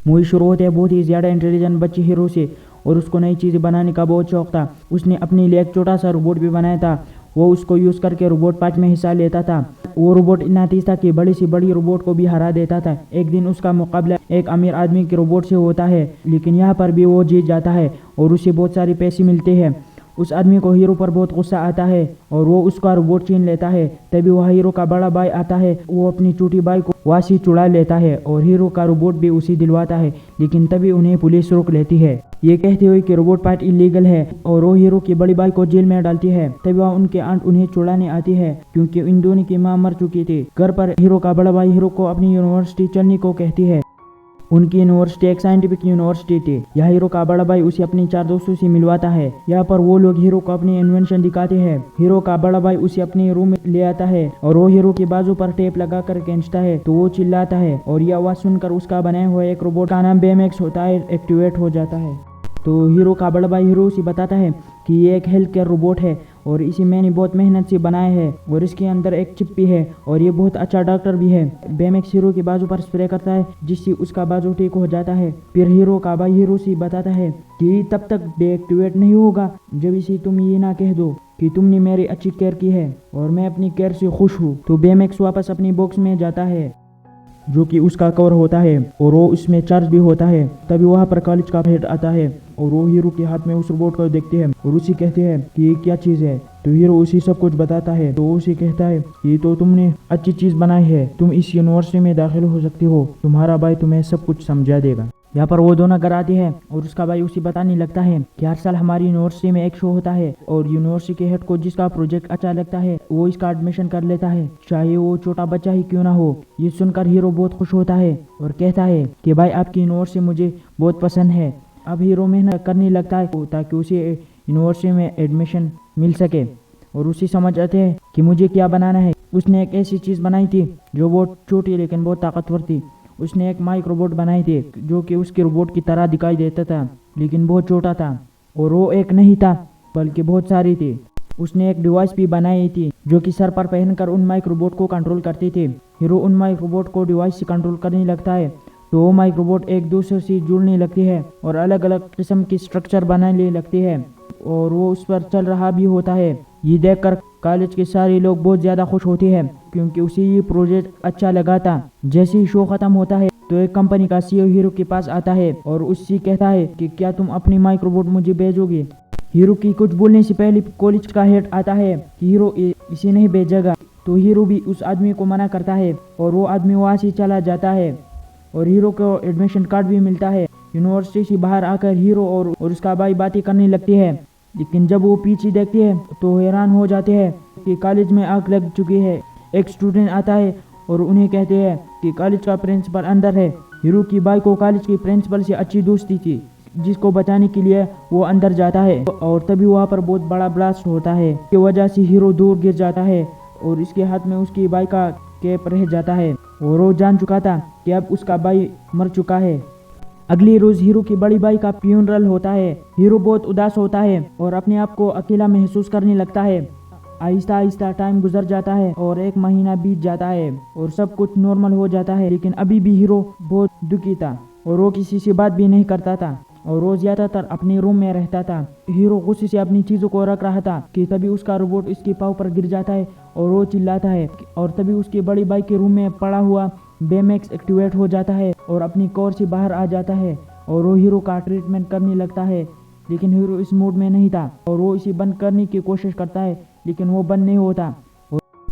Movie शुरू होते हैं बहुत ही ज़्यादा इंटेलिजेंट बच्चे हीरो से, और उसको नई चीज़ें बनाने का बहुत शौक था। उसने अपने लिए एक छोटा सा रोबोट भी बनाया था। वो उसको यूज़ करके रोबोट पार्ट में हिस्सा लेता था। वो रोबोट इतना तेज था कि बड़ी सी बड़ी रोबोट को भी हरा देता था। एक दिन उसका मुकाबला एक अमीर आदमी के रोबोट से होता है, लेकिन यहाँ पर भी वो जीत जाता है और उसे बहुत सारे पैसे मिलते हैं। उस आदमी को हीरो पर बहुत गुस्सा आता है और वो उसका रोबोट छीन लेता है। तभी वह हीरो का बड़ा भाई आता है। वो अपनी छोटी भाई को वहाँ से चुरा लेता है और हीरो का रोबोट भी उसे दिलवाता है, लेकिन तभी उन्हें पुलिस रोक लेती है, ये कहते हुए कि रोबोट पार्ट इलीगल है, और वो हीरो की बड़ी भाई को जेल में डालती है। तभी वह उनके आंट उन्हें छुड़ाने आती है, क्योंकि इन दोनों की माँ मर चुकी थी। घर पर हीरो का बड़ा भाई हीरो को अपनी यूनिवर्सिटी चलने को कहती है। उनकी यूनिवर्सिटी एक साइंटिफिक यूनिवर्सिटी थी। यह हीरो का बड़ा भाई उसे अपनी 4 दोस्तों से मिलवाता है। यहाँ पर वो लोग हीरो को अपनी इन्वेंशन दिखाते हैं। हीरो का बड़ा भाई उसे अपने रूम में ले आता है और वो हीरो के बाजू पर टेप लगा कर खींचता है तो वो चिल्लाता है, और यह आवाज सुनकर उसका बनाया हुआ एक रोबोट का नाम बेमेक्स होता है एक्टिवेट हो जाता है। तो हीरो का बड़ा भाई हीरो से बताता है कि ये एक हेल्थ केयर रोबोट है और इसे मैंने बहुत मेहनत से बनाया है और इसके अंदर एक चिप भी है और ये बहुत अच्छा डॉक्टर भी है। बेमेक्स हीरो के बाजू पर स्प्रे करता है जिससे उसका बाजू ठीक हो जाता है। फिर हीरो का भाई हीरो से बताता है कि तब तक डीएक्टिवेट नहीं होगा जब इसे तुम ये ना कह दो कि तुमने मेरी अच्छी केयर की है और मैं अपनी केयर से खुश हूँ। तो बेमेक्स वापस अपनी बॉक्स में जाता है जो कि उसका कवर होता है और वो उसमें चार्ज भी होता है। तभी वहाँ पर कॉलेज का हेड आता है और वो हीरो के हाथ में उस रोबोट को देखते हैं और उसे कहते हैं कि ये क्या चीज़ है। तो हीरो उसे सब कुछ बताता है। तो उसे कहता है ये तो तुमने अच्छी चीज़ बनाई है, तुम इस यूनिवर्सिटी में दाखिल हो सकती हो, तुम्हारा भाई तुम्हें सब कुछ समझा देगा। यहाँ पर वो दोनों घर आते हैं और उसका भाई उसे बताने लगता है कि हर साल हमारी यूनिवर्सिटी में एक शो होता है और यूनिवर्सिटी के हेड को जिसका प्रोजेक्ट अच्छा लगता है वो इसका एडमिशन कर लेता है, चाहे वो छोटा बच्चा ही क्यों ना हो। ये सुनकर हीरो बहुत खुश होता है और कहता है कि भाई आपकी यूनिवर्सिटी मुझे बहुत पसंद है। अब हीरो मेहनत करने लगता है ताकि उसे यूनिवर्सिटी में एडमिशन मिल सके और उसे समझ आते हैं कि मुझे क्या बनाना है। उसने एक ऐसी चीज़ बनाई थी जो बहुत छोटी लेकिन बहुत ताकतवर थी। उसने एक माइक रोबोट बनाई थी जो कि उसके रोबोट की तरह दिखाई देता था लेकिन बहुत छोटा था, और वो एक नहीं था बल्कि बहुत सारी थी। उसने एक डिवाइस भी बनाई थी जो कि सर पर पहनकर उन माइक रोबोट को कंट्रोल करती थी। हीरो उन माइक रोबोट को डिवाइस से कंट्रोल करने लगता है तो वो माइक रोबोट एक दूसरे से जुड़ने लगती है और अलग अलग किस्म की स्ट्रक्चर बनाने लगती है और वो उस पर चल रहा भी होता है। ये देखकर कॉलेज के सारे लोग बहुत ज़्यादा खुश होते हैं क्योंकि उसे ये प्रोजेक्ट अच्छा लगा था। जैसे ही शो ख़त्म होता है तो एक कंपनी का सीईओ हीरो के पास आता है और उससे कहता है कि क्या तुम अपनी माइक रोबोट मुझे भेजोगे। हीरो की कुछ बोलने से पहले कॉलेज का हेड आता है कि हीरो इसे नहीं भेजेगा। तो हीरो भी उस आदमी को मना करता है और वो आदमी वहाँ से चला जाता है और हीरो को एडमिशन कार्ड भी मिलता है। यूनिवर्सिटी से बाहर आकर हीरो और उसका भाई बातें करने लगती है, लेकिन जब वो पीछे देखते हैं तो हैरान हो जाते हैं कि कॉलेज में आग लग चुकी है। एक स्टूडेंट आता है और उन्हें कहते हैं कि कॉलेज का प्रिंसिपल अंदर है। हीरो की भाई को कॉलेज के प्रिंसिपल से अच्छी दोस्ती थी जिसको बचाने के लिए वो अंदर जाता है और तभी वहाँ पर बहुत बड़ा ब्लास्ट होता है। की वजह से हीरो दूर गिर जाता है और इसके हाथ में उसकी भाई का कैप रह जाता है और वो जान चुका था कि अब उसका भाई मर चुका है। अगले रोज हीरो की बड़ी भाई का फ्यूनरल होता है। हीरो बहुत उदास होता है और अपने आप को अकेला महसूस करने लगता है। आहिस्ता आहिस्ता टाइम गुजर जाता है और 1 महीना बीत जाता है और सब कुछ नॉर्मल हो जाता है, लेकिन अभी भी हीरो बहुत दुखी था और वो किसी से बात भी नहीं करता था और वो ज्यादातर अपने रूम में रहता था। हीरो गुस्से से अपनी चीजों को रख रहा था कि तभी उसका रोबोट उसके पाँव पर गिर जाता है और वो चिल्लाता है और तभी उसके बड़ी भाई के रूम में पड़ा हुआ बेमेक्स एक्टिवेट हो जाता है और अपनी कोर से बाहर आ जाता है और वो हीरो का ट्रीटमेंट करने लगता है। लेकिन हीरो इस मूड में नहीं था और वो इसे बंद करने की कोशिश करता है लेकिन वो बंद नहीं होता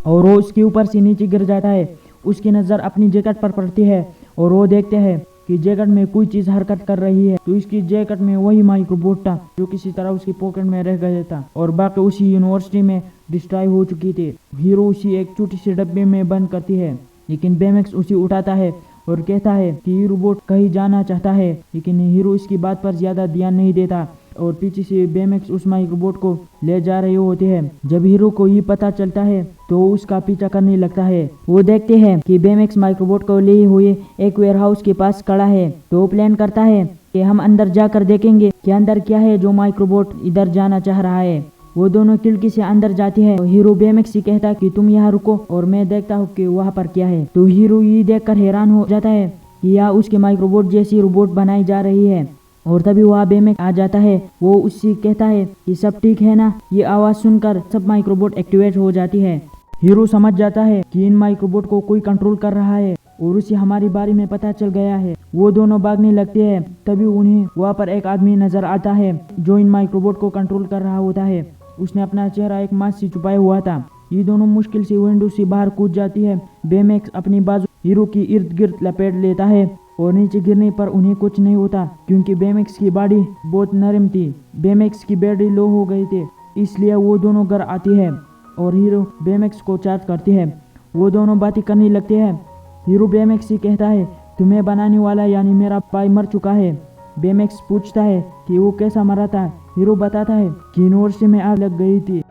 और वो उसके ऊपर से नीचे गिर जाता है। उसकी नज़र अपनी जैकेट पर पड़ती है और वो देखते हैं कि जैकेट में कोई चीज़ हरकत कर रही है। तो इसकी जैकेट में वही माइक रोबोट था जो किसी तरह उसकी पॉकेट में रह गया था और बाकी उसी यूनिवर्सिटी में डिस्ट्रॉय हो चुकी थी। हीरो उसी एक छोटी सी डब्बे में बंद करती है, लेकिन बेमेक्स उसे उठाता है और कहता है कि ये रोबोट कहीं जाना चाहता है, लेकिन हीरो इसकी बात पर ज़्यादा ध्यान नहीं देता और पीछे से बेमेक्स उस माइक रोबोट को ले जा रहे होते हैं। जब हीरो को ये पता चलता है तो वो उसका पीछा करने लगता है। वो देखते हैं कि बेमेक्स माइक रोबोट को लिए हुए एक वेयरहाउस के पास खड़ा है। तो वो प्लान करता है कि हम अंदर जाकर देखेंगे कि अंदर क्या है जो माइक रोबोट इधर जाना चाह रहा है। वो दोनों खिड़की से अंदर जाते हैं। हीरो बेमेक्स से कहता है कि तुम यहाँ रुको और मैं देखता हूँ कि वहाँ पर क्या है। तो हीरो ये देखकर हैरान हो जाता है कि यहाँ उसके माइक्रोबोट जैसी रोबोट बनाई जा रही है। और तभी वहाँ बेमेक्स आ जाता है। वो उससे कहता है कि सब ठीक है ना। ये आवाज़ सुनकर सब माइक्रोबोट एक्टिवेट हो जाती है। हीरो समझ जाता है कि इन माइक्रोबोट को कोई कंट्रोल कर रहा है और उसे हमारे बारे में पता चल गया है। वो दोनों भागने लगते हैं। तभी उन्हें वहाँ पर एक आदमी नजर आता है जो इन माइक्रोबोट को कंट्रोल कर रहा होता है। उसने अपना चेहरा एक मास्क से छुपाया हुआ था। ये दोनों मुश्किल से विंडो से बाहर कूद जाती है। बेमेक्स अपनी बाजू हीरो की इर्द गिर्द लपेट लेता है और नीचे गिरने पर उन्हें कुछ नहीं होता क्योंकि बेमेक्स की बॉडी बहुत नरम थी। बेमेक्स की बैटरी लो हो गई थी, इसलिए वो दोनों घर आती है और हीरो बेमेक्स को चार्ज करती है। वो दोनों बातें करने लगते हैं। हीरो बेमेक्स से कहता है, तुम्हें बनाने वाला यानी मेरा भाई मर चुका है। बेमेक्स पूछता है कि वो कैसा मरा था। हीरो बताता है कि यूनिवर्सिटी में आग लग गई थी।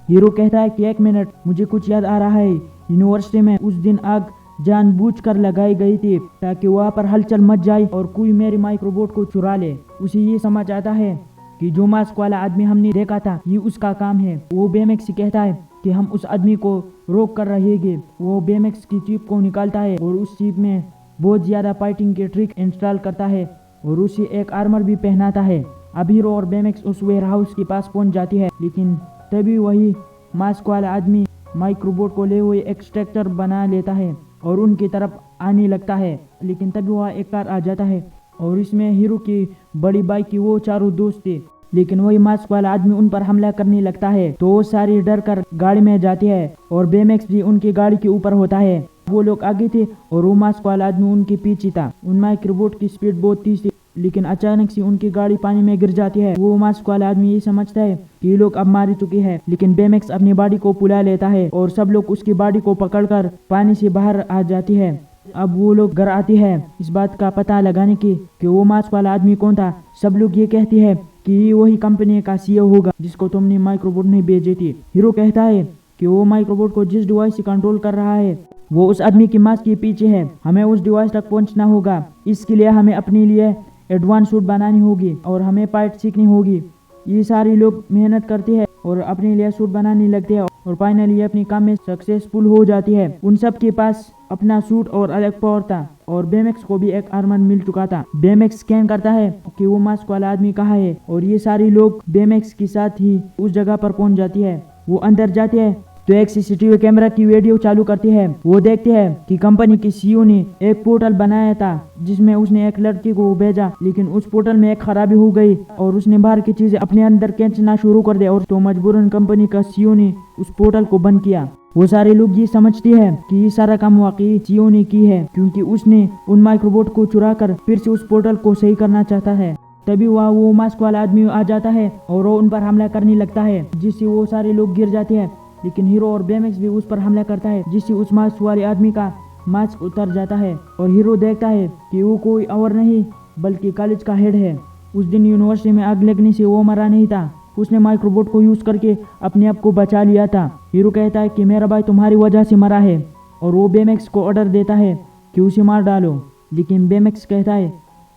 हीरो कहता है कि 1 मिनट, मुझे कुछ याद आ रहा है। यूनिवर्सिटी में उस दिन आग जानबूझकर लगाई गई थी ताकि वहाँ पर हलचल मच जाए और कोई मेरे माइक्रोबोट को चुरा ले। उसे ये समझ आता है कि जो मास्क वाला आदमी हमने देखा था ये उसका काम है। वो बेमेक्स से कहता है कि हम उस आदमी को रोक कर रहेंगे। वो बेमेक्स की चिप को निकालता है और उस चिप में बहुत ज्यादा फाइटिंग के ट्रिक इंस्टॉल करता है और उसे एक आर्मर भी पहनाता है। अब हीरो और बेमेक्स उस वेयर हाउस के पास पहुंच जाती है, लेकिन तभी वही मास्क वाला आदमी माइक्रोबोट को ले हुए एक स्ट्रक्चर बना लेता है और उनकी तरफ आने लगता है। लेकिन तभी वहाँ एक कार आ जाता है और इसमें हीरो की बड़ी बाइक की वो चारों दोस्त थे। लेकिन वही मास्क वाला आदमी उन पर हमला करने लगता है तो वो सारी डर कर गाड़ी में जाती है और बेमेक्स भी उनकी गाड़ी के ऊपर होता है। वो लोग आगे थे और वो मास्क वाला आदमी उनके पीछे था। उन माइक्रोबोट की स्पीड बहुत तेज थी, लेकिन अचानक से उनकी गाड़ी पानी में गिर जाती है। वो मास्क वाला आदमी ये समझता है कि ये लोग अब मार चुके हैं, लेकिन बेमेक्स अपनी बॉडी को पुला लेता है और सब लोग उसकी बॉडी को पकड़कर पानी से बाहर आ जाती है। अब वो लोग घर आती है इस बात का पता लगाने की कि वो मास्क वाला आदमी कौन था। सब लोग ये कहते हैं कि ये वही कंपनी का सीईओ होगा जिसको तुमने माइक्रोबोट में भेजी थी। हीरो कहता है कि वो माइक्रोबोट को जिस डिवाइस से कंट्रोल कर रहा है वो उस आदमी की मास्क के पीछे है। हमें उस डिवाइस तक पहुंचना होगा। इसके लिए हमें अपने लिए एडवांस सूट बनानी होगी और हमें पार्ट सीखनी होगी। ये सारे लोग मेहनत करते हैं और अपने लिए सूट बनाने लगते हैं और फाइनली ये अपनी काम में सक्सेसफुल हो जाती है। उन सब के पास अपना सूट और अलग पावर था और बेमेक्स को भी एक आर्मर मिल चुका था। बेमेक्स स्कैन करता है कि वो मास्क वाला आदमी कहाँ है और ये सारे लोग बेमेक्स के साथ ही उस जगह पर पहुंच जाती है। वो अंदर जाते हैं तो एक सीसीटीवी कैमरा की वीडियो चालू करती है। वो देखते हैं कि कंपनी के सीईओ ने एक पोर्टल बनाया था जिसमें उसने एक लड़की को भेजा, लेकिन उस पोर्टल में एक खराबी हो गई और उसने बाहर की चीजें अपने अंदर खींचना शुरू कर दिया और तो मजबूरन कंपनी का सीईओ ने उस पोर्टल को बंद किया। वो सारे लोग ये समझते हैं कि ये सारा काम वाकई सीईओ ने की है क्योंकि उसने उन माइक्रोबोट को चुरा कर फिर से उस पोर्टल को सही करना चाहता है। तभी वहाँ वो मास्क वाला आदमी आ जाता है और वो उन पर हमला करने लगता है जिससे वो सारे लोग गिर जाते हैं। लेकिन हीरो और बेमेक्स भी उस पर हमला करता है जिससे उस मास्क वाले आदमी का मास्क उतर जाता है और हीरो देखता है कि वो कोई और नहीं बल्कि कॉलेज का हेड है। उस दिन यूनिवर्सिटी में आग लगने से वो मरा नहीं था, उसने माइक्रोबोट को यूज करके अपने आप को बचा लिया था। हीरो कहता है कि मेरा भाई तुम्हारी वजह से मरा है और वो बेमेक्स को ऑर्डर देता है कि उसे मार डालो, लेकिन बेमेक्स कहता है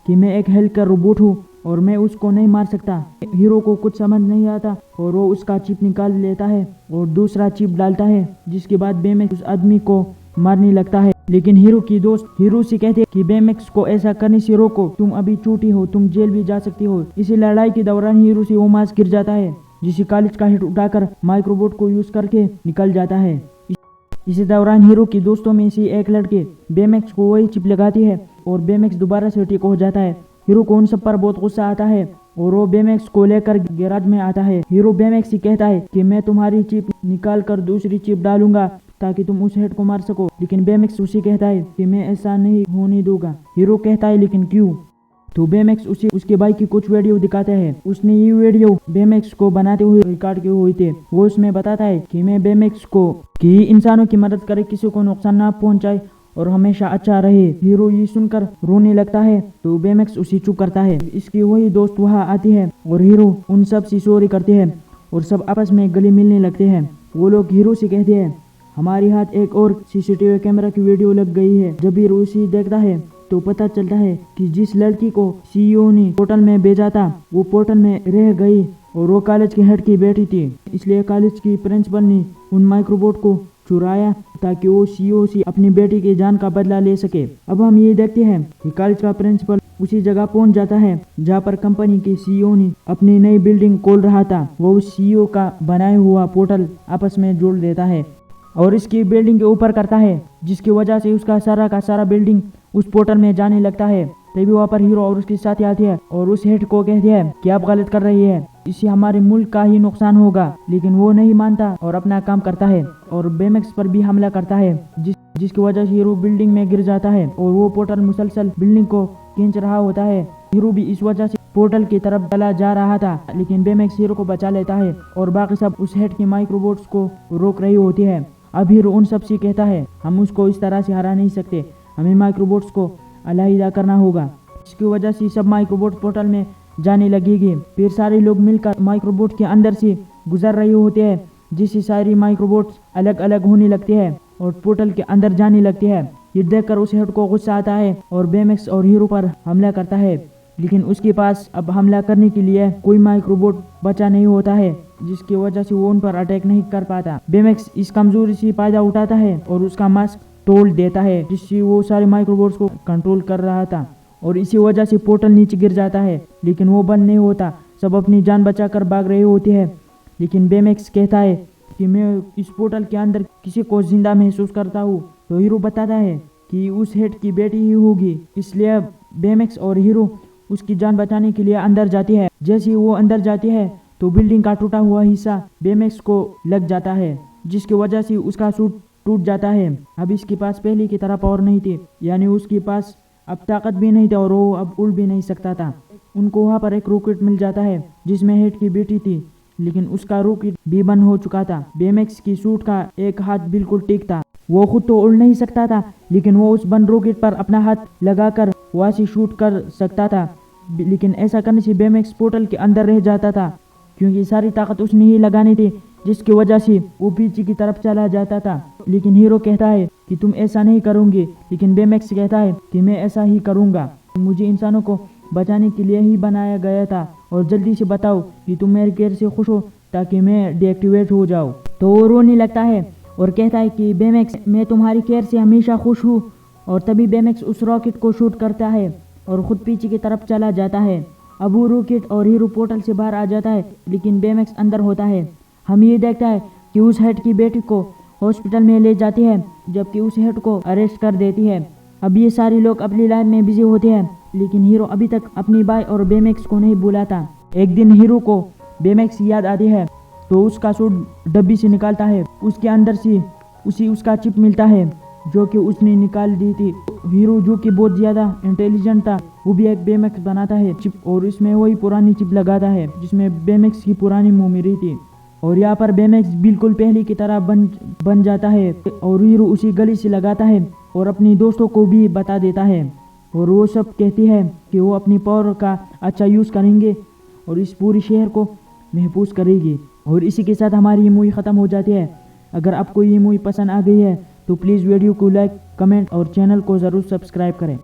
कि मैं एक हेल्थ केयर रोबोट हूँ और मैं उसको नहीं मार सकता। हीरो को कुछ समझ नहीं आता और वो उसका चिप निकाल लेता है और दूसरा चिप डालता है, जिसके बाद बेमेक्स उस आदमी को मारने लगता है। लेकिन हीरो की दोस्त हीरो से कहते हैं कि बेमेक्स को ऐसा करने से रोको, तुम अभी छोटी हो, तुम जेल भी जा सकती हो। इसी लड़ाई के दौरान हीरो से वो मास्क गिर जाता है जिसे कॉलेज का हेड उठाकर माइक्रोबोट को यूज करके निकल जाता है। इसी दौरान हीरो की दोस्तों में से एक लड़के बेमेक्स को वही चिप लगाती है और बेमेक्स दोबारा से ठीक हो जाता है। हीरो को उन सब पर बहुत गुस्सा आता है और वो बेमेक्स को लेकर गैराज में आता है। हीरो बेमेक्स से कहता है कि मैं तुम्हारी चिप निकाल कर दूसरी चिप डालूंगा ताकि तुम उस हेड को मार सको, लेकिन बेमेक्स उसे कहता है कि मैं ऐसा नहीं होने दूंगा। हीरो कहता है लेकिन क्यों? तो बेमेक्स उसे उसके भाई की कुछ वीडियो दिखाता है। उसने ये वीडियो बेमेक्स को बनाते हुए रिकॉर्ड किए हुए थे। वो उसमें बताता है कि मैं बेमेक्स को कि इंसानों की मदद करे, किसी को नुकसान ना पहुंचाए और हमेशा अच्छा रहे। हीरो ये सुनकर रोने लगता है तो बेमेक्स उसे चुप करता है। इसकी वही दोस्त वहाँ आती है और हीरो उन सब से सॉरी करते हैं और सब आपस में गले मिलने लगते हैं। वो लोग हीरो से कहते हैं हमारे हाथ एक और सीसीटीवी कैमरा की वीडियो लग गई है। जब हीरो उसे देखता है तो पता चलता है कि जिस लड़की को सीईओ ने पोर्टल में भेजा था वो पोर्टल में रह गई और वो कॉलेज के हेड की बेटी थी। इसलिए कॉलेज की प्रिंसिपल ने उन माइक्रोबोट को चुराया ताकि वो सीईओ से अपनी बेटी की जान का बदला ले सके। अब हम ये देखते हैं कि कॉलेज का प्रिंसिपल उसी जगह पहुंच जाता है जहां पर कंपनी के सीईओ ने अपनी नई बिल्डिंग खोल रहा था। वो उस सीईओ का बनाया हुआ पोर्टल आपस में जोड़ देता है और इसकी बिल्डिंग के ऊपर करता है, जिसकी वजह से उसका सारा का सारा बिल्डिंग उस पोर्टल में जाने लगता है। तभी वहाँ पर हीरो और उसके साथी आते हैं और उस हेड को कहते हैं कि आप गलत कर रही है, इससे हमारे मुल्क का ही नुकसान होगा। लेकिन वो नहीं मानता और अपना काम करता है और बेमेक्स पर भी हमला करता है, जिसकी वजह से हीरो बिल्डिंग में गिर जाता है और वो पोर्टल मुसलसल बिल्डिंग को खींच रहा होता है। हीरो भी इस वजह से पोर्टल की तरफ चला जा रहा था, लेकिन बेमेक्स हीरो को बचा लेता है और बाकी सब उस हेड के माइक्रोबोट्स को रोक रही होती है। अब हीरो उन सब से कहता है हम उसको इस तरह से हरा नहीं सकते, हमें माइक्रोबोट्स को अलहदा करना होगा। इसकी वजह से सब माइक्रोबोट पोर्टल में जाने लगेगी। फिर सारे लोग मिलकर माइक्रोबोट के अंदर से गुजर रहे होते हैं, जिससे सारी माइक्रोबोट्स अलग अलग होने लगते हैं और पोर्टल के अंदर जाने लगते हैं। ये देखकर उस हेड को गुस्सा आता है और बेमेक्स और हीरो पर हमला करता है, लेकिन उसके पास अब हमला करने के लिए कोई माइक्रोबोट बचा नहीं होता है, जिसकी वजह से वो उन पर अटैक नहीं कर पाता। बेमेक्स इस कमजोरी से फायदा उठाता है और उसका मास्क तोड़ देता है, जिससे वो सारे माइक्रोबोट्स को कंट्रोल कर रहा था और इसी वजह से पोर्टल नीचे गिर जाता है, लेकिन वो बंद नहीं होता। सब अपनी जान बचाकर भाग रहे होते हैं, लेकिन बेमेक्स कहता है कि मैं इस पोर्टल के अंदर किसी को जिंदा महसूस करता हूँ। तो हीरो बताता है कि उस हेड की बेटी ही होगी, इसलिए बेमेक्स और हीरो उसकी जान बचाने के लिए अंदर जाती है। जैसे ही वो अंदर जाती है तो बिल्डिंग का टूटा हुआ हिस्सा बेमेक्स को लग जाता है, जिसकी वजह से उसका सूट टूट जाता है। अब इसके पास पहले की तरह पावर नहीं थी, यानी उसके पास अब ताकत भी नहीं थी और वो अब उड़ भी नहीं सकता था। उनको वहाँ पर एक रॉकेट मिल जाता है जिसमें हेड की बेटी थी, लेकिन उसका रॉकेट भी बंद हो चुका था। बेमेक्स की सूट का एक हाथ बिल्कुल ठीक था, वो खुद तो उड़ नहीं सकता था, लेकिन वो उस बंद रॉकेट पर अपना हाथ लगाकर वहाँ से शूट कर सकता था। लेकिन ऐसा करने से बेमेक्स पोर्टल के अंदर रह जाता था, क्योंकि सारी ताकत उसने ही लगानी थी, जिसकी वजह से वो पीछे की तरफ चला जाता था। लेकिन हीरो कहता है कि तुम ऐसा नहीं करोगे, लेकिन बेमेक्स कहता है कि मैं ऐसा ही करूँगा, मुझे इंसानों को बचाने के लिए ही बनाया गया था और जल्दी से बताओ कि तुम मेरे केयर से खुश हो ताकि मैं डीएक्टिवेट हो जाऊँ। तो वो रोने लगता है और कहता है कि बेमेक्स मैं तुम्हारी केयर से हमेशा खुश हूँ। और तभी बेमेक्स उस रॉकेट को शूट करता है और खुद पीछे की तरफ चला जाता है। अब वो रॉकेट और हीरो पोर्टल से बाहर आ जाता है, लेकिन बेमेक्स अंदर होता है। हम ये देखता है कि उस हेड की बेटी को हॉस्पिटल में ले जाती है, जबकि उस हेड को अरेस्ट कर देती है। अब ये सारे लोग अपनी लाइफ में बिजी होते हैं, लेकिन हीरो अभी तक अपनी बाई और बेमेक्स को नहीं बुलाता। एक दिन हीरो को बेमेक्स याद आती है, तो उसका सूट डब्बी से निकालता है। उसके अंदर से उसी उसका चिप मिलता है जो कि उसने निकाल दी थी। हीरो जो कि बहुत ज़्यादा इंटेलिजेंट था, वो भी एक बेमेक्स बनाता है चिप और इसमें वही पुरानी चिप लगाता है जिसमें बेमेक्स की पुरानी मेमोरी थी। और यहाँ पर बेमेक्स बिल्कुल पहले की तरह बन जाता है और हीरो उसी गली से लगाता है और अपनी दोस्तों को भी बता देता है। और वो सब कहती है कि वो अपनी पावर का अच्छा यूज़ करेंगे और इस पूरे शहर को महफूज करेगी। और इसी के साथ हमारी ये मूवी ख़त्म हो जाती है। अगर आपको ये मूवी पसंद आ गई है तो प्लीज़ वीडियो को लाइक, कमेंट और चैनल को ज़रूर सब्सक्राइब करें।